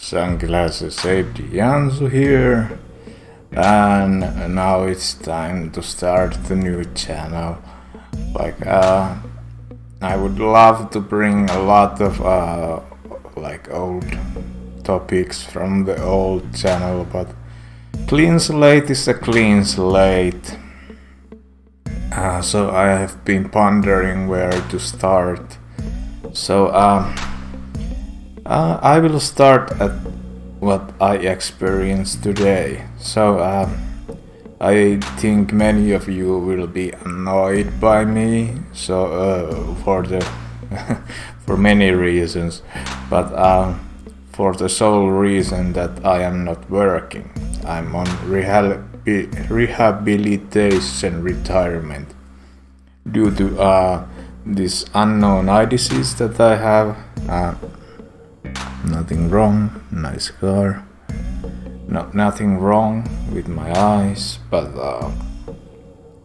Sunglasses safety Jansu here, and now it's time to start the new channel. I would love to bring a lot of old topics from the old channel, but clean slate is a clean slate. So I have been pondering where to start. So I will start at what I experienced today. So I think many of you will be annoyed by me. So for many reasons, but for the sole reason that I am not working. I'm on rehabilitation retirement due to this unknown eye disease that I have. Nothing wrong, nice car. No, nothing wrong with my eyes, but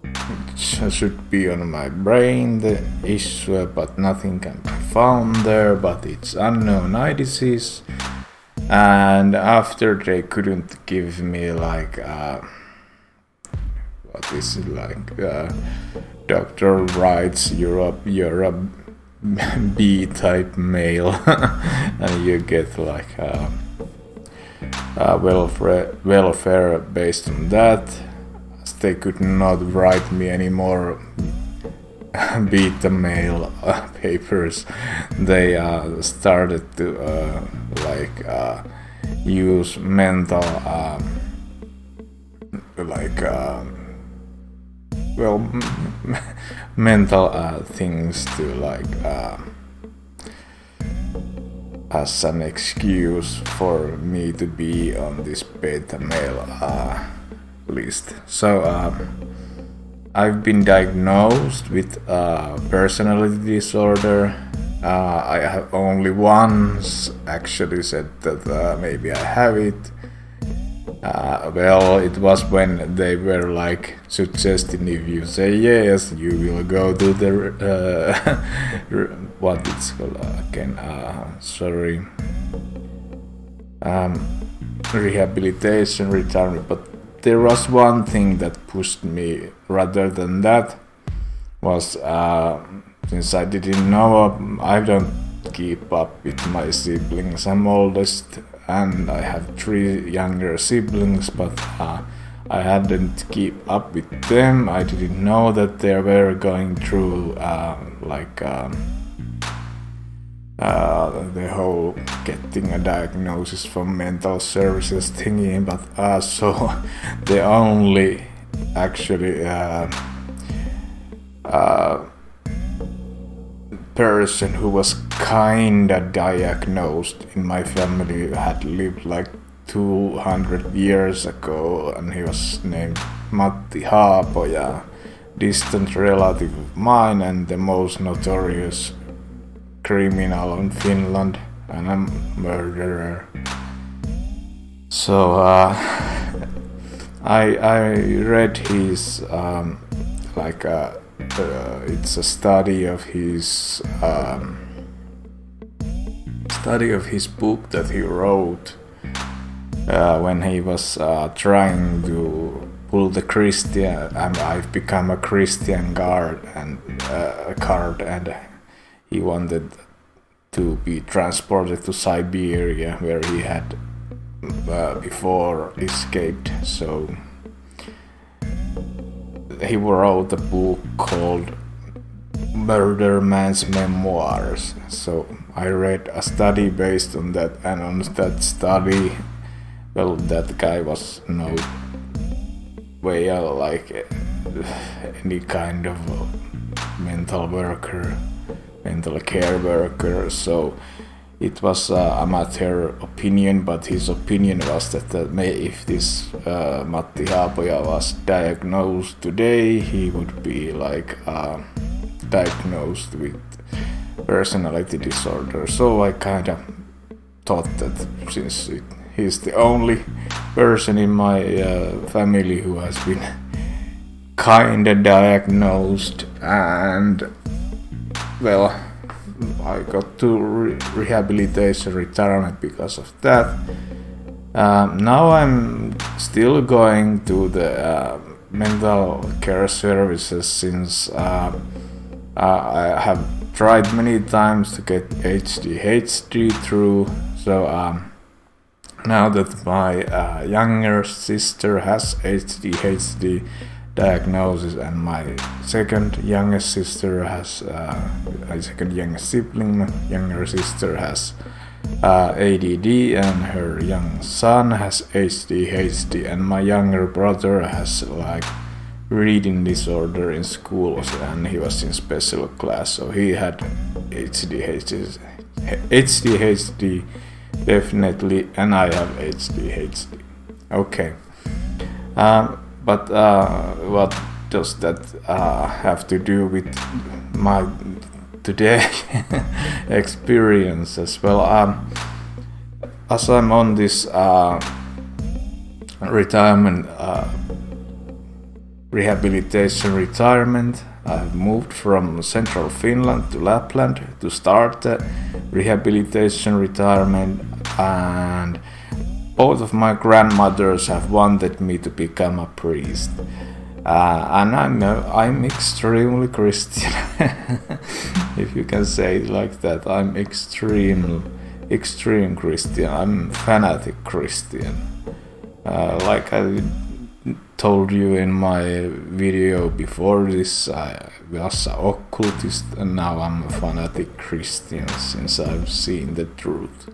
it should be on my brain, the issue, but nothing can be found there, but it's unknown eye disease. And after they couldn't give me doctor writes you're a B-type male and you get welfare based on that. As they could not write me anymore beta male papers, they started to use mental mental things to as an excuse for me to be on this beta male list. So I've been diagnosed with personality disorder. I have only once actually said that maybe I have it. It was when they were suggesting if you say yes, you will go to the what it's called again? Rehabilitation retirement. But there was one thing that pushed me rather than that was since I didn't know, I don't keep up with my siblings. I'm oldest and I have 3 younger siblings, but I hadn't keep up with them. I didn't know that they were going through the whole getting a diagnosis from mental services thingy, but so the only actually person who was kinda diagnosed in my family had lived 200 years ago, and he was named Matti Haapoja, distant relative of mine and the most notorious criminal in Finland and a murderer. So I read his it's a study of his book that he wrote when he was trying to pull the Christian. I've become a Christian card, and he wanted to be transported to Siberia, where he had before escaped. So he wrote a book called Murder Man's Memoirs. So I read a study based on that, and on that study, that guy was no way any kind of mental care worker. So it was a amateur opinion, but his opinion was that if this Matti Haapoja was diagnosed today, he would be diagnosed with personality disorder. So I kind of thought that since he's the only person in my family who has been kind of diagnosed, and I got to rehabilitation retirement because of that. Now I'm still going to the mental care services since I have tried many times to get ADHD through. So now that my younger sister has ADHD diagnosis and my second youngest sister has my second youngest sibling, younger sister has ADD, and her young son has ADHD, and my younger brother has like reading disorder in school, and he was in special class, so he had ADHD definitely, and I have ADHD. Okay, but what does that have to do with my today experience as well? As I'm on this retirement rehabilitation retirement, I've moved from central Finland to Lapland to start the rehabilitation retirement, and both of my grandmothers have wanted me to become a priest. And I'm extremely Christian, if you can say it like that. I'm extreme Christian. I'm fanatic Christian. Like I told you in my video before this, I was an occultist, and now I'm a fanatic Christian since I've seen the truth.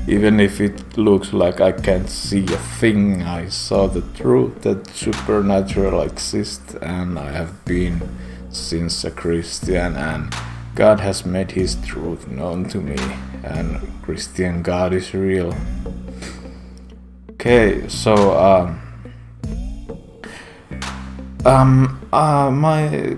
Even if it looks like I can't see a thing, I saw the truth that supernatural exists, and I have been since a Christian, and God has made His truth known to me, and Christian God is real. Okay, so my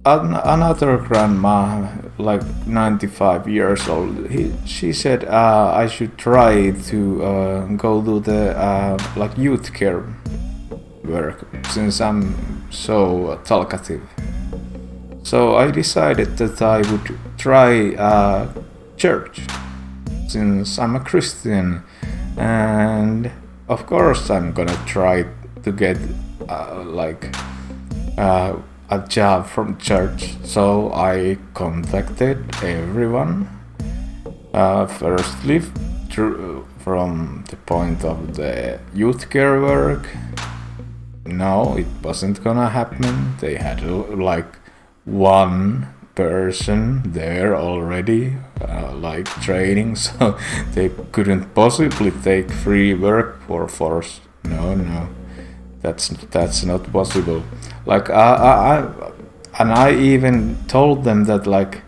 another grandma, like 95 years old, she said I should try to go to the like youth care work, since I'm so talkative. So I decided that I would try church, since I'm a Christian, and of course I'm gonna try to get a job from church. So I contacted everyone, firstly from the point of the youth care work. No, it wasn't gonna happen. They had like one person there already, like training, so they couldn't possibly take free work for force. No, that's not possible. Like I even told them that, like,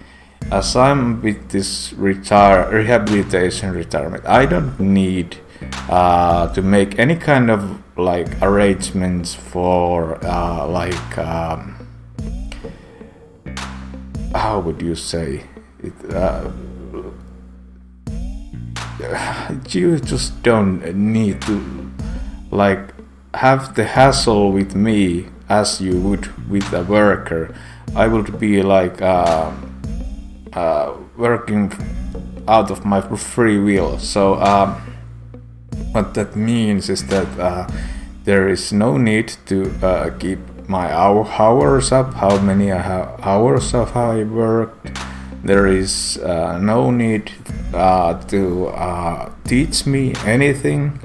as I'm with this rehabilitation retirement, I don't need to make any kind of like arrangements for how would you say it? You just don't need to like have the hassle with me as you would with a worker. I would be like working out of my free will. So what that means is that there is no need to keep my hours up, how many hours of I worked. There is no need to teach me anything,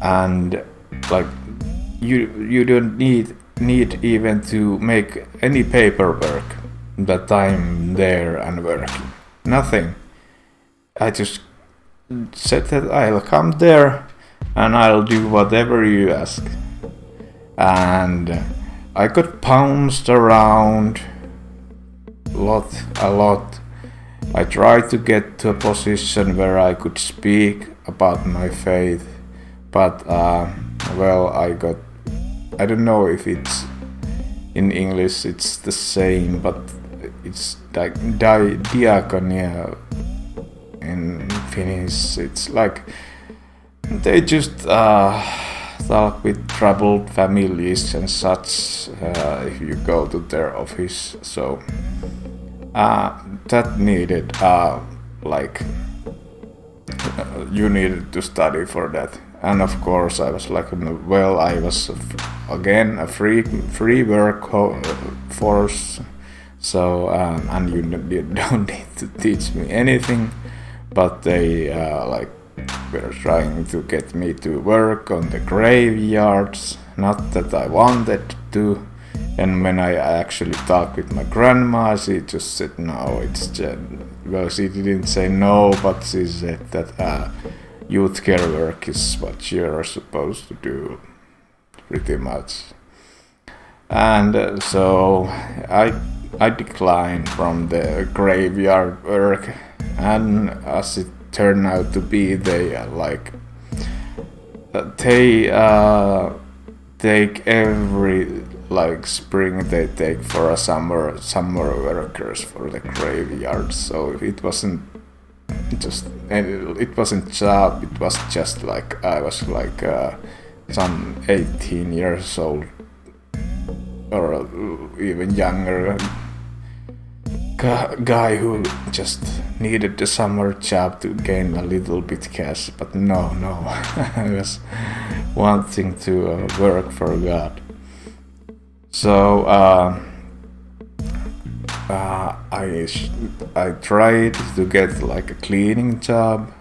and like you don't need even to make any paperwork that I'm there and working. Nothing. I just said that I'll come there and I'll do whatever you ask. And I got pounced around a lot. I tried to get to a position where I could speak about my faith, but well, I don't know if it's in English it's the same, but it's like diakonia in Finnish. It's like they just talk with troubled families and such if you go to their office. So that needed like you needed to study for that. And of course I was like, well, I was again a free workforce, so and you don't need to teach me anything, but they like were trying to get me to work on the graveyards, not that I wanted to. And when I actually talked with my grandma, she just said no, it's just, well, she didn't say no, but she said that youth care work is what you're supposed to do, pretty much. And so I declined from the graveyard work, and as it turned out to be, they take every like spring they take for a summer workers for the graveyard. So it wasn't job, it was just like I was like some 18 years old or even younger guy who just needed the summer job to gain a little bit cash. But no I was wanting to work for God. So I tried to get like a cleaning job.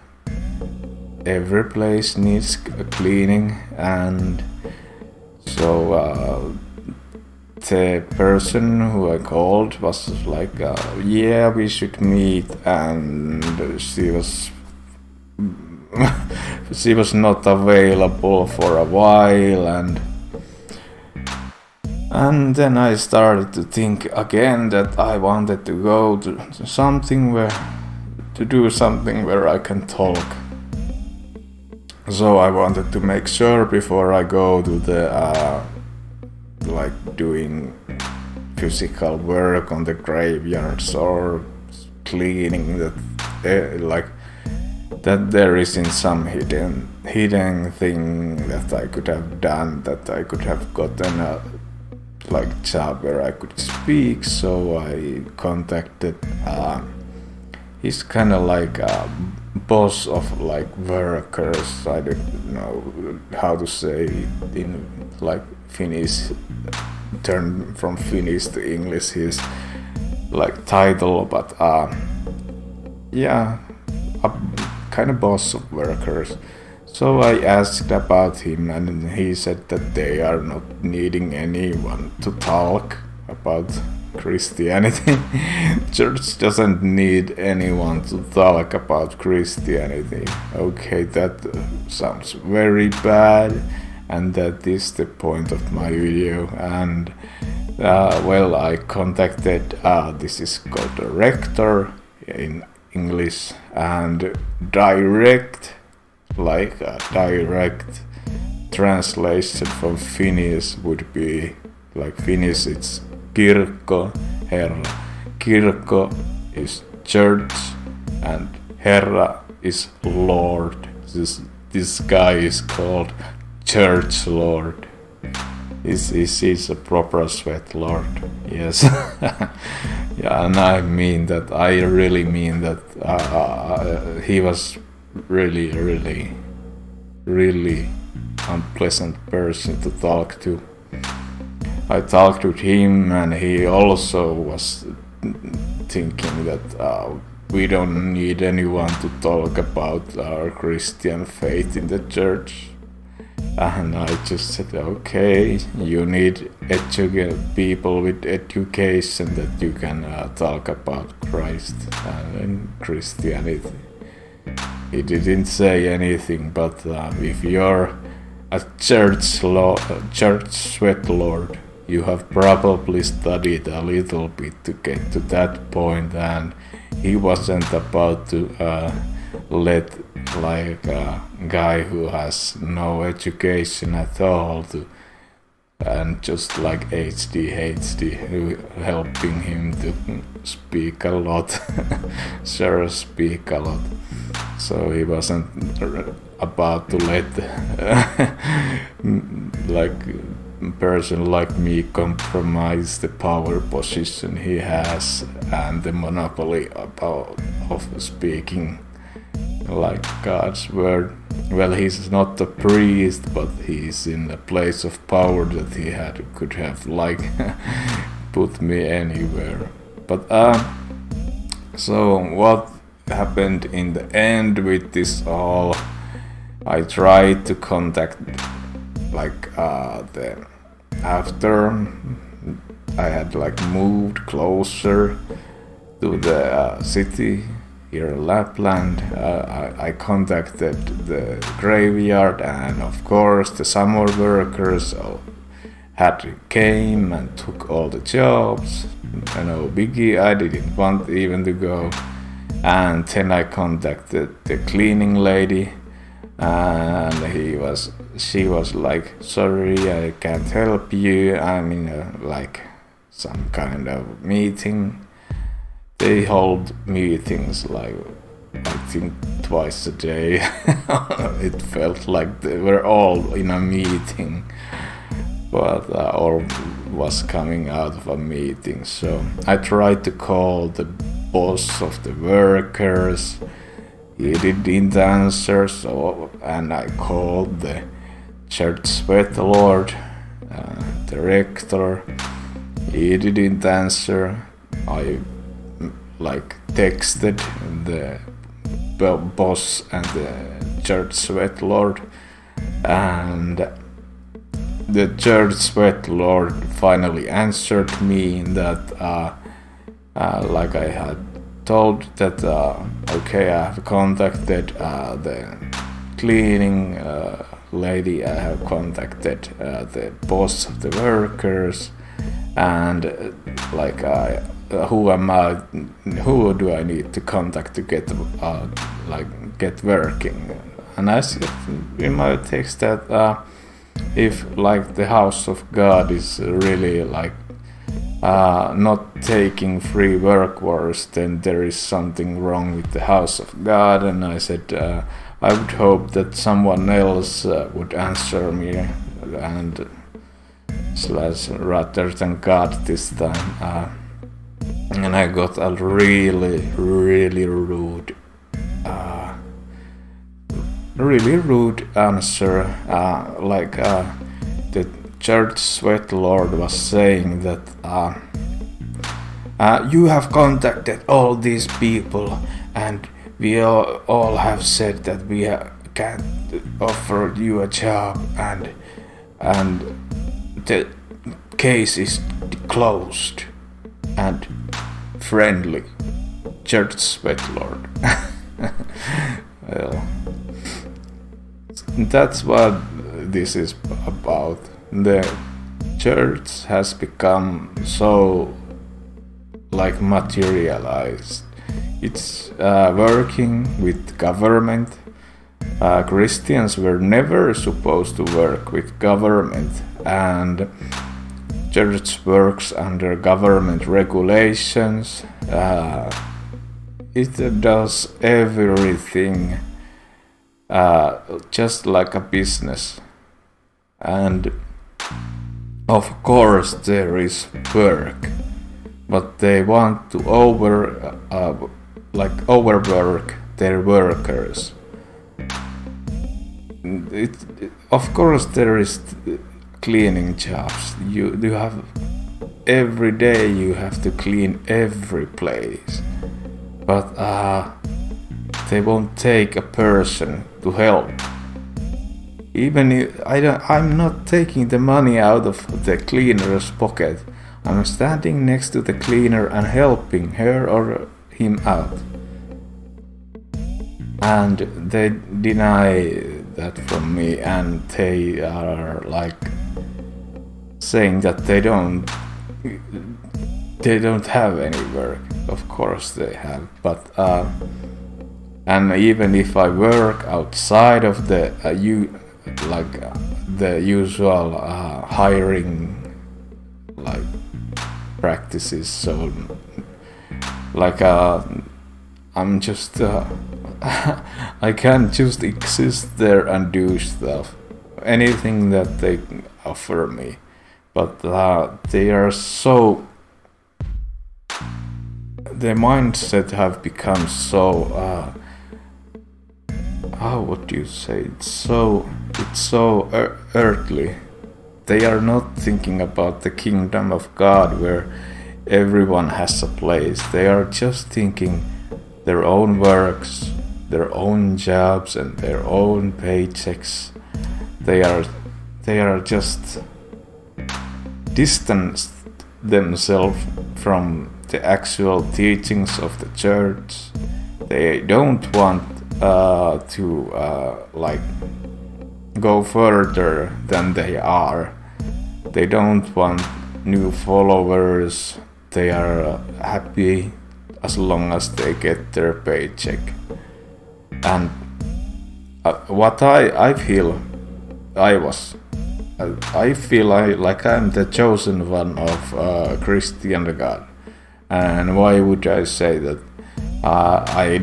Every place needs a cleaning, and so the person who I called was like, yeah, we should meet, and she was not available for a while, and then I started to think again that I wanted to go to do something where I can talk. So I wanted to make sure before I go to the like doing physical work on the graveyards or cleaning that there isn't some hidden thing that I could have done, that I could have gotten a like job where I could speak. So I contacted he's kind of like a boss of like workers. I don't know how to say it in like Finnish, turn from Finnish to English his like title, but yeah, a kind of boss of workers. So I asked about him, and he said that they are not needing anyone to talk about Christianity. Church doesn't need anyone to talk about Christianity. Okay, that sounds very bad, and that is the point of my video. And well, I contacted this is called a rector in English, and direct, like a direct translation from Finnish would be like Finnish, it's kirkko, herra. Kirkko is church and herra is lord. This guy is called church lord. He's a proper sweat lord. Yes. Yeah, and I really mean that he was really unpleasant person to talk to. I talked with him, and he also was thinking that we don't need anyone to talk about our Christian faith in the church. And I just said, okay, you need people with education that you can talk about Christ and Christianity. He didn't say anything, but if you're a church sweat lord, you have probably studied a little bit to get to that point, and he wasn't about to let like a guy who has no education at all and just like ADHD helping him to speak a lot, sure, speak a lot. So he wasn't about to let like person like me compromise the power position he has and the monopoly of speaking like God's word. Well, he's not a priest, but he's in a place of power that he could have like put me anywhere. But so what happened in the end with this all? I tried to contact like after I had like moved closer to the city here in Lapland. I contacted the graveyard, and of course the summer workers came and took all the jobs. No biggie, I didn't want even to go. And then I contacted the cleaning lady, and she was like, sorry, I can't help you, I'm in like some kind of meeting. They hold meetings like I think twice a day. It felt like they were all in a meeting, but or was coming out of a meeting. So I tried to call the boss of the workers. He didn't answer, and I called the church sweat lord, the rector. He didn't answer. I like texted the boss and the church sweat lord, and the church sweat lord finally answered me that like I had told that okay, I have contacted the cleaning lady, I have contacted the boss of the workers, and like who do I need to contact to get get working? And I said in my text that if like the house of God is really like not taking free work hours, then there is something wrong with the house of God. And I said I would hope that someone else would answer me, and slash rather than God this time. And I got a really rude answer, like the church sweat lord was saying that you have contacted all these people, and we all have said that we can't offer you a job, and the case is closed. And friendly church sweat lord. Well, that's what this is about. The church has become so like materialized. It's working with government. Christians were never supposed to work with government, and church works under government regulations. It does everything just like a business. And of course there is work, but they want to overwork their workers. Of course there is cleaning jobs. You have every day you have to clean every place, but they won't take a person to help. Even if I'm not taking the money out of the cleaner's pocket. I'm standing next to the cleaner and helping her or him out. And they deny that from me, and they are like saying that they don't have any work. Of course they have, but and even if I work outside of the the usual hiring like practices, so like I'm just I can't just exist there and do stuff. Anything that they offer me, but they are so, their mindset have become so how would you say, it's so earthly. They are not thinking about the kingdom of God where everyone has a place. They are just thinking their own works, their own jobs and their own paychecks. They are just distanced themselves from the actual teachings of the church. They don't want to like go further than they are. They don't want new followers. They are happy as long as they get their paycheck. And what I feel, I feel like I'm the chosen one of Christian God. And why would I say that? I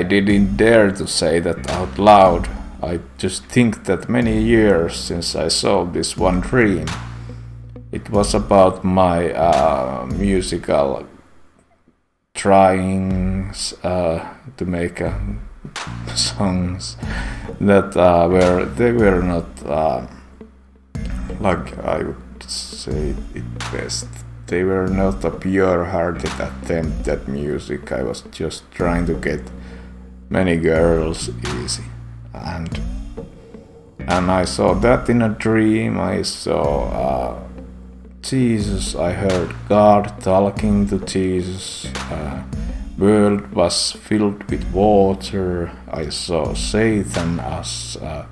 didn't dare to say that out loud. I just think that many years since I saw this one dream. It was about my musical tryings to make songs that they were not like I would say it best. They were not a pure-hearted attempt at music. I was just trying to get many girls easy, and I saw that in a dream. I saw Jesus. I heard God talking to Jesus. World was filled with water. I saw Satan as a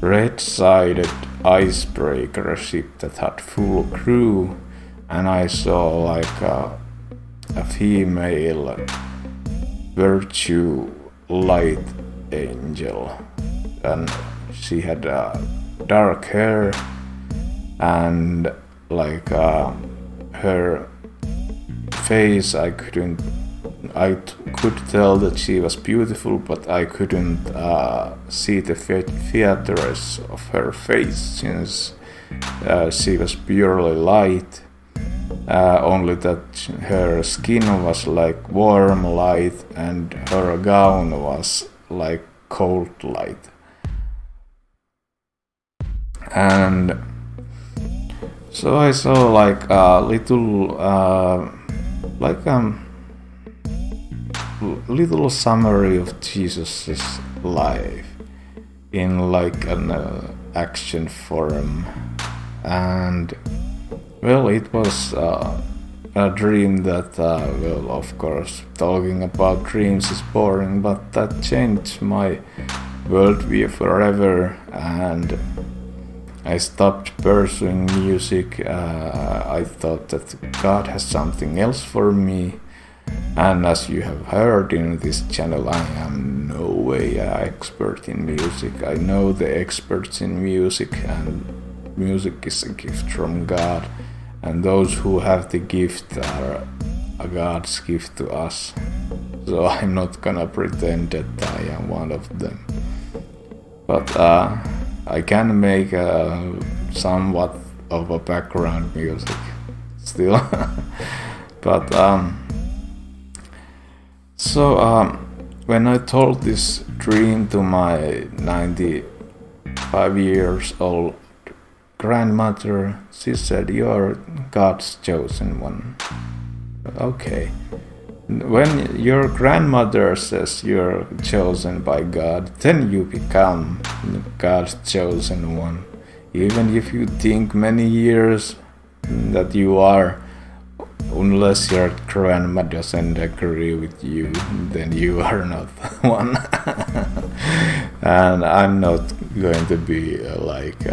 red-sided icebreaker ship that had full crew. And I saw like a female virtue light angel, and she had dark hair, and like her face, I could tell that she was beautiful, but I couldn't see the features of her face since she was purely light. Only that her skin was like warm light and her gown was like cold light. And so I saw like a little summary of Jesus' life in like an action form. And well, it was a dream that, well, of course, talking about dreams is boring, but that changed my worldview forever, and I stopped pursuing music. I thought that God has something else for me, and as you have heard in this channel, I am no way an expert in music. I know the experts in music, and music is a gift from God. And those who have the gift are a God's gift to us. So I'm not gonna pretend that I am one of them. But I can make somewhat of a background music still. But when I told this dream to my 95 years old grandmother, she said, "You're God's chosen one." Okay. When your grandmother says you're chosen by God, then you become God's chosen one. Even if you think many years that you are, unless your grandma doesn't agree with you, then you are not one. And I'm not going to be like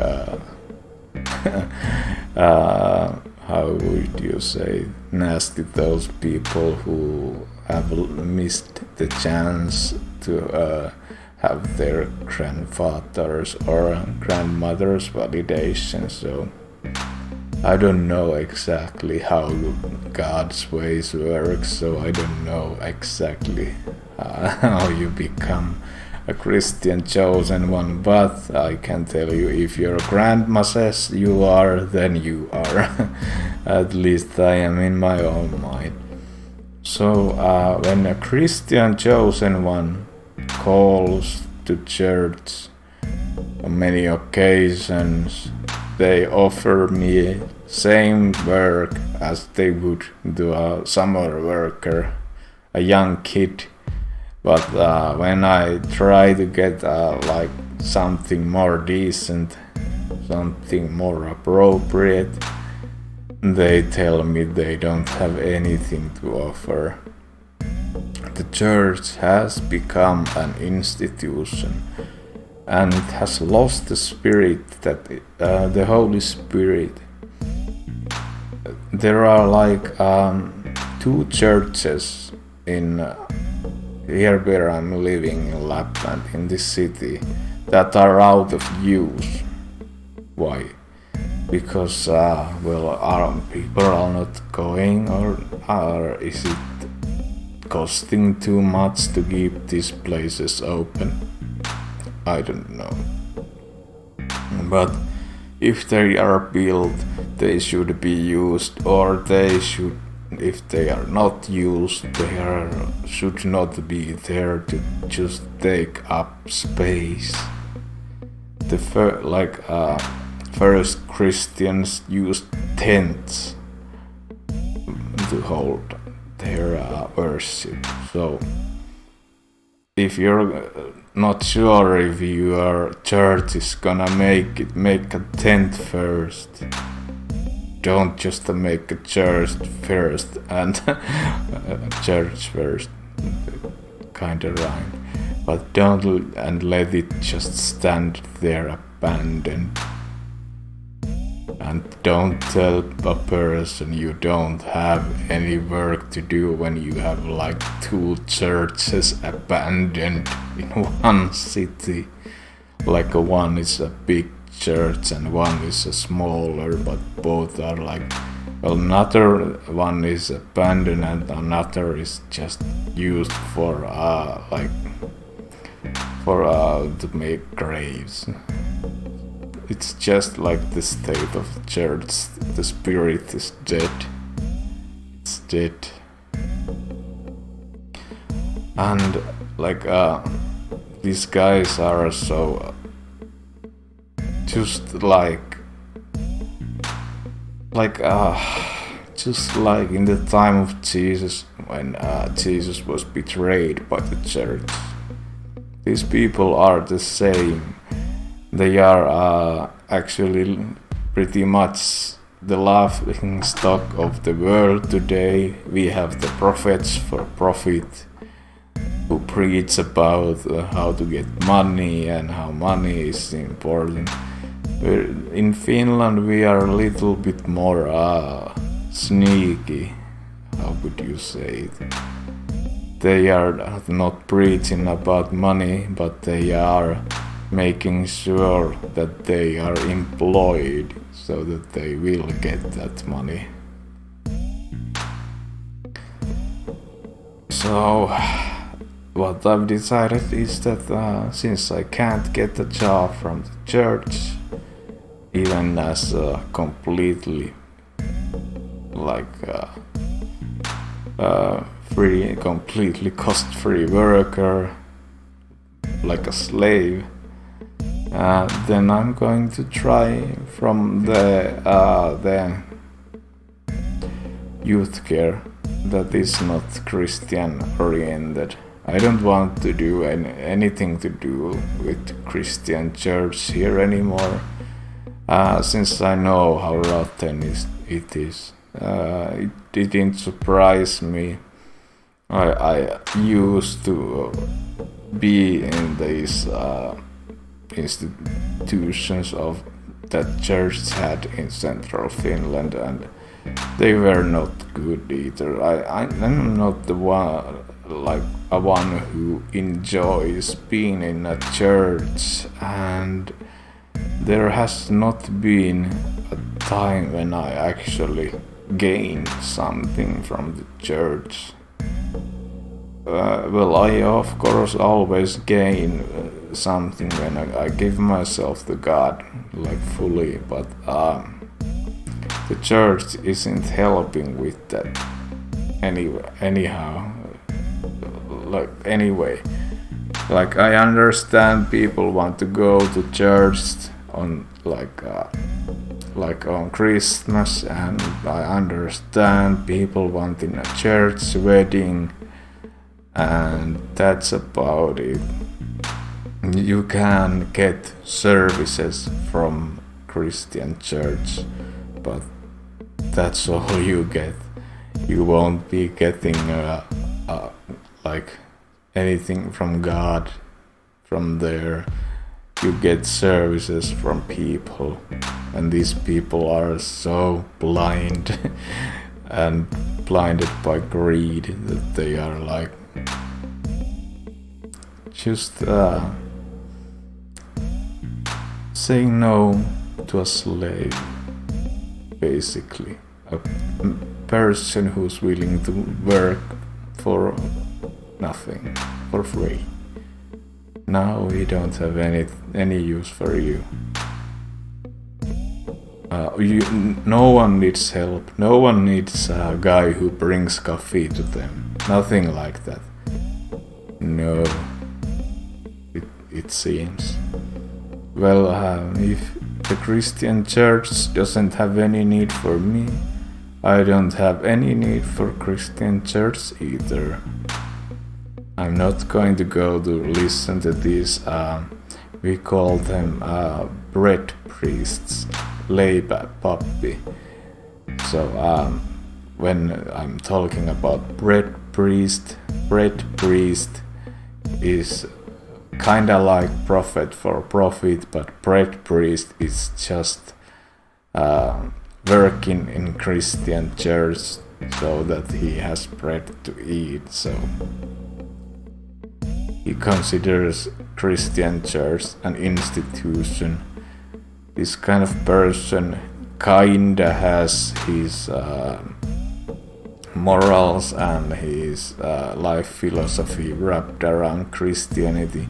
how would you say, nasty those people who have missed the chance to have their grandfathers or grandmothers validation. So I don't know exactly how God's ways work, so I don't know exactly how you become a Christian chosen one, but I can tell you, if your grandma says you are, then you are. At least I am in my own mind. So when a Christian chosen one calls to church on many occasions, they offer me same work as they would to a summer worker, a young kid. But when I try to get like something more decent, something more appropriate, they tell me they don't have anything to offer. The church has become an institution, and it has lost the spirit that the Holy Spirit. There are like 2 churches in here where I'm living in Lapland, in this city, that are out of use. Why? Because people are not going, or is it costing too much to keep these places open? I don't know. But if they are built, they should be used, or they should, if they are not used, they should not be there to just take up space. The first Christians used tents to hold their worship. So if you're not sure if your church is gonna make a tent first. Don't just make a church first and church first, kinda rhyme. But don't and let it just stand there abandoned. And don't tell a person you don't have any work to do when you have like 2 churches abandoned in one city. Like one is a big church and one is a smaller, but both are like, well, another one is abandoned and another is just used for to make graves. It's just like the state of the church. The spirit is dead. It's dead. And like these guys are so just like in the time of Jesus, when Jesus was betrayed by the church. These people are the same. They are actually pretty much the laughing stock of the world today. We have the prophets for profit, who preach about how to get money and how money is important. In Finland we are a little bit more sneaky, how would you say it? They are not preaching about money, but they are making sure that they are employed so that they will get that money. So what I've decided is that since I can't get a job from the church, even as a completely completely cost-free worker, like a slave, then I'm going to try from the youth care that is not Christian oriented. I don't want to do anything to do with Christian church here anymore, since I know how rotten it is. It didn't surprise me. I used to be in these institutions of that church had in central Finland, and they were not good either. I'm not the one who enjoys being in a church, and there has not been a time when I actually gained something from the church. well, I of course always gain something when I give myself to God, like fully, but the church isn't helping with that anyhow. Anyway, like I understand people want to go to church on like on Christmas, and I understand people wanting a church wedding, and that's about it. You can get services from Christian church, but that's all you get. You won't be getting like anything from God from there. You get services from people, and these people are so blind and blinded by greed that they are like just saying no to a slave, basically a person who's willing to work for nothing, for free. Now we don't have any use for you. No one needs help. No one needs a guy who brings coffee to them. Nothing like that. No, it seems. Well, if the Christian church doesn't have any need for me, I don't have any need for Christian church either. I'm not going to go to listen to these, we call them bread priests, leipä-pappi. So when I'm talking about bread priest is kinda like prophet for profit, but bread priest is just working in Christian church so that he has bread to eat. So he considers Christian church an institution. This kind of person kinda has his morals and his life philosophy wrapped around Christianity,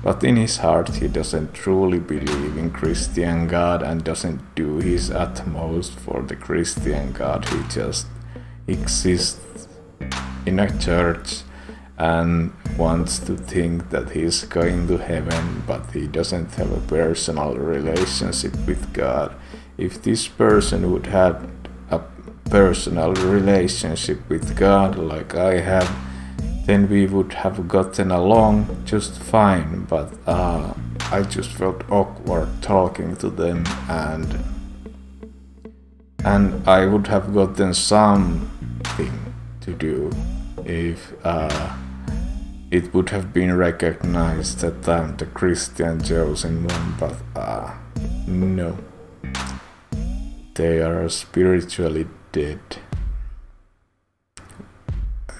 but in his heart he doesn't truly believe in Christian God and doesn't do his utmost for the Christian God. He just exists in a church and wants to think that he's going to heaven, but he doesn't have a personal relationship with God. If this person would have a personal relationship with God like I have, then we would have gotten along just fine, but I just felt awkward talking to them, and I would have gotten something to do if it would have been recognized that I'm the Christian chosen one, but no. They are spiritually dead.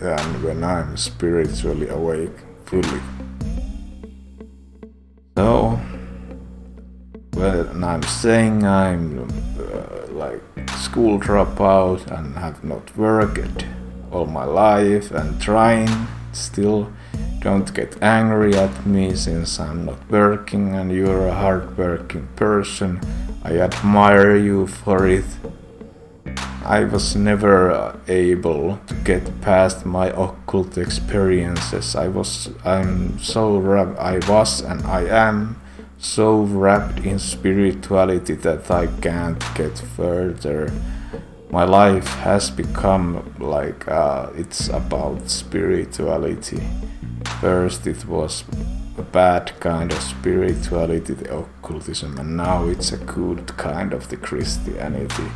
And when I'm spiritually awake fully. So, when I'm saying I'm like school dropout and have not worked all my life and trying still, don't get angry at me since I'm not working and you're a hard-working person. I admire you for it. I was never able to get past my occult experiences. I was and I am so wrapped in spirituality that I can't get further. My life has become like it's about spirituality. First it was a bad kind of spirituality, the occultism, and now it's a good kind of the Christianity.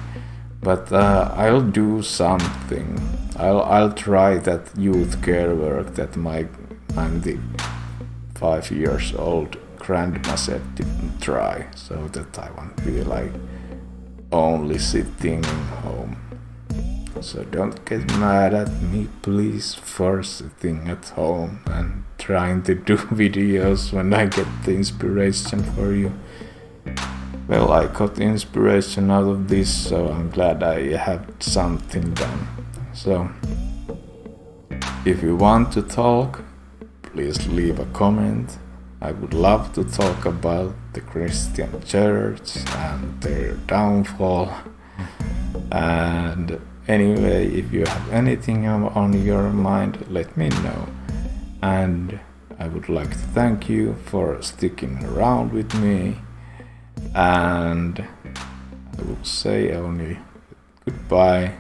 But I'll do something. I'll try that youth care work that I'm the 5 years old grandma said didn't try, so that I won't be like only sitting home. So don't get mad at me, please, for sitting at home and trying to do videos when I get the inspiration for you. Well, I got inspiration out of this, so I'm glad I had something done. So If you want to talk, please leave a comment. I would love to talk about the Christian church and their downfall. And anyway, if you have anything on your mind, let me know. And I would like to thank you for sticking around with me. And I will say only goodbye.